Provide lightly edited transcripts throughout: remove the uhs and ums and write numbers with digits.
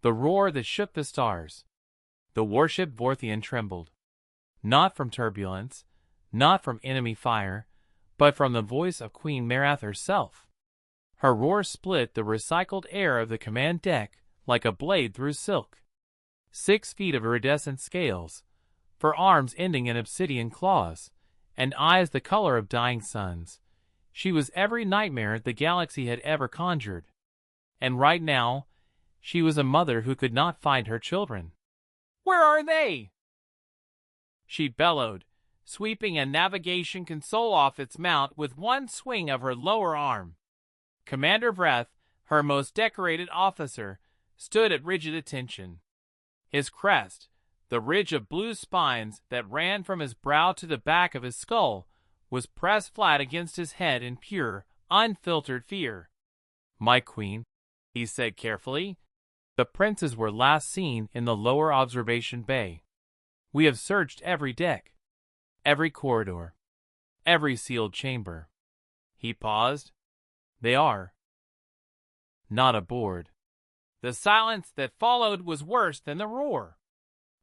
the roar that shook the stars. The warship Vorthian trembled. Not from turbulence, not from enemy fire, but from the voice of Queen Marath herself. Her roar split the recycled air of the command deck like a blade through silk. 6 feet of iridescent scales, for arms ending in obsidian claws, and eyes the color of dying suns. She was every nightmare the galaxy had ever conjured. And right now, she was a mother who could not find her children. "Where are they?" she bellowed, sweeping a navigation console off its mount with one swing of her lower arm. Commander Vreth, her most decorated officer, stood at rigid attention. His crest, the ridge of blue spines that ran from his brow to the back of his skull, was pressed flat against his head in pure, unfiltered fear. "My queen," he said carefully. "The princes were last seen in the lower observation bay. We have searched every deck, every corridor, every sealed chamber." He paused. "They are not aboard." The silence that followed was worse than the roar.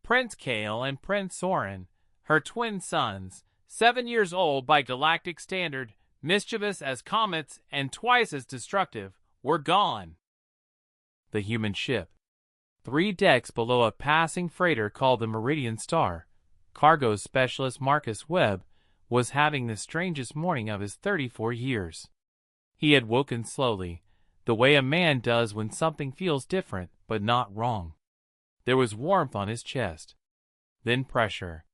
Prince Kael and Prince Soren, her twin sons, 7 years old by galactic standard, mischievous as comets and twice as destructive, were gone. The human ship, 3 decks below a passing freighter called the Meridian Star, cargo specialist Marcus Webb, was having the strangest morning of his 34 years. He had woken slowly, the way a man does when something feels different but not wrong. There was warmth on his chest, then pressure,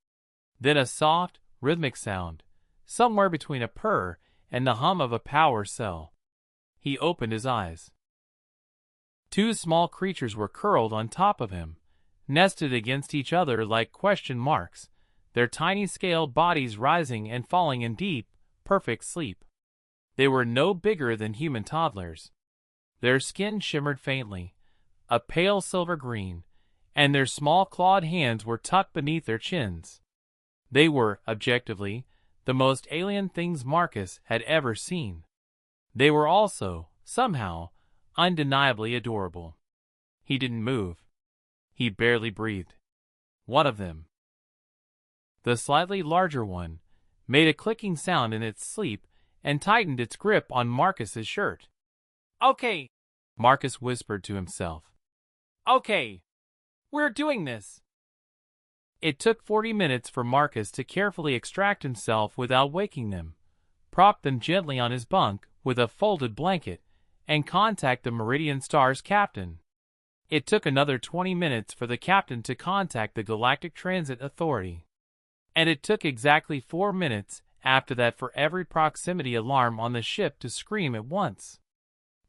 then a soft, rhythmic sound, somewhere between a purr and the hum of a power cell. He opened his eyes. 2 small creatures were curled on top of him, nested against each other like question marks, their tiny scaled bodies rising and falling in deep, perfect sleep. They were no bigger than human toddlers. Their skin shimmered faintly, a pale silver green, and their small clawed hands were tucked beneath their chins. They were, objectively, the most alien things Marcus had ever seen. They were also, somehow, undeniably adorable. He didn't move. He barely breathed. One of them, the slightly larger one, made a clicking sound in its sleep and tightened its grip on Marcus's shirt. "Okay," Marcus whispered to himself. "Okay. We're doing this." It took 40 minutes for Marcus to carefully extract himself without waking them, prop them gently on his bunk with a folded blanket, and contact the Meridian Star's captain. It took another 20 minutes for the captain to contact the Galactic Transit Authority. And it took exactly 4 minutes after that for every proximity alarm on the ship to scream at once.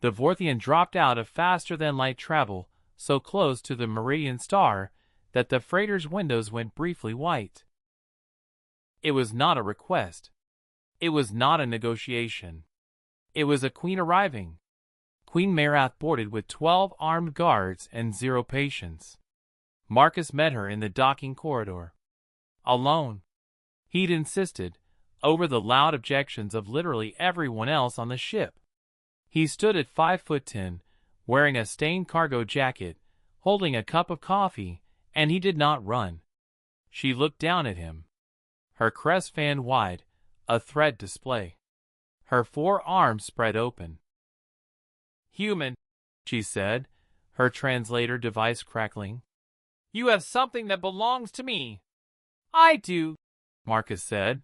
The Vorthian dropped out of faster-than-light travel so close to the Meridian Star that the freighter's windows went briefly white. It was not a request. It was not a negotiation. It was a queen arriving. Queen Marath boarded with 12 armed guards and 0 patients. Marcus met her in the docking corridor. Alone. He'd insisted, over the loud objections of literally everyone else on the ship. He stood at 5'10", wearing a stained cargo jacket, holding a cup of coffee, and he did not run. She looked down at him. Her crest fanned wide, a thread display. Her 4 arms spread open. "Human," she said, her translator device crackling. "You have something that belongs to me." "I do," Marcus said.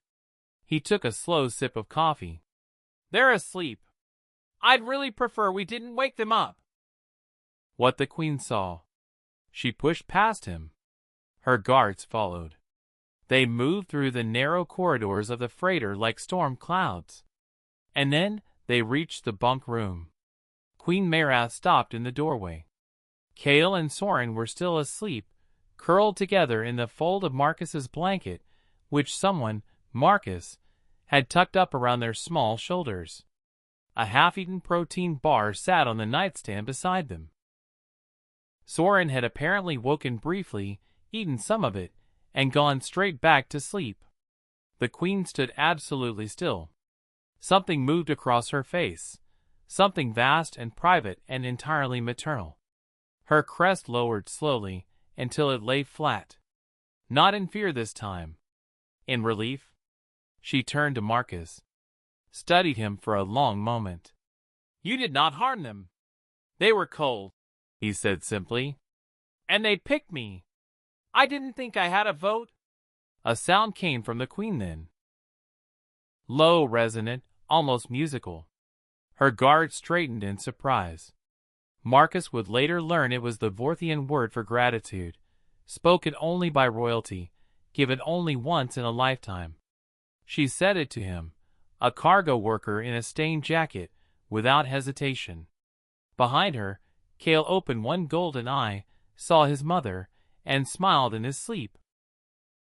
He took a slow sip of coffee. "They're asleep. I'd really prefer we didn't wake them up." What the queen saw. She pushed past him. Her guards followed. They moved through the narrow corridors of the freighter like storm clouds. And then they reached the bunk room. Queen Marath stopped in the doorway. Kael and Soren were still asleep, curled together in the fold of Marcus's blanket, which someone, Marcus, had tucked up around their small shoulders. A half-eaten protein bar sat on the nightstand beside them. Soren had apparently woken briefly, eaten some of it, and gone straight back to sleep. The queen stood absolutely still. Something moved across her face, something vast and private and entirely maternal. Her crest lowered slowly until it lay flat. Not in fear this time. In relief. She turned to Marcus, studied him for a long moment. "You did not harm them. They were cold," he said simply. "And they picked me. I didn't think I had a vote." A sound came from the Queen then. Low, resonant, almost musical. Her guard straightened in surprise. Marcus would later learn it was the Vorthian word for gratitude, spoken only by royalty, given only once in a lifetime. She said it to him, a cargo worker in a stained jacket, without hesitation. Behind her, Cale opened one golden eye, saw his mother, and smiled in his sleep.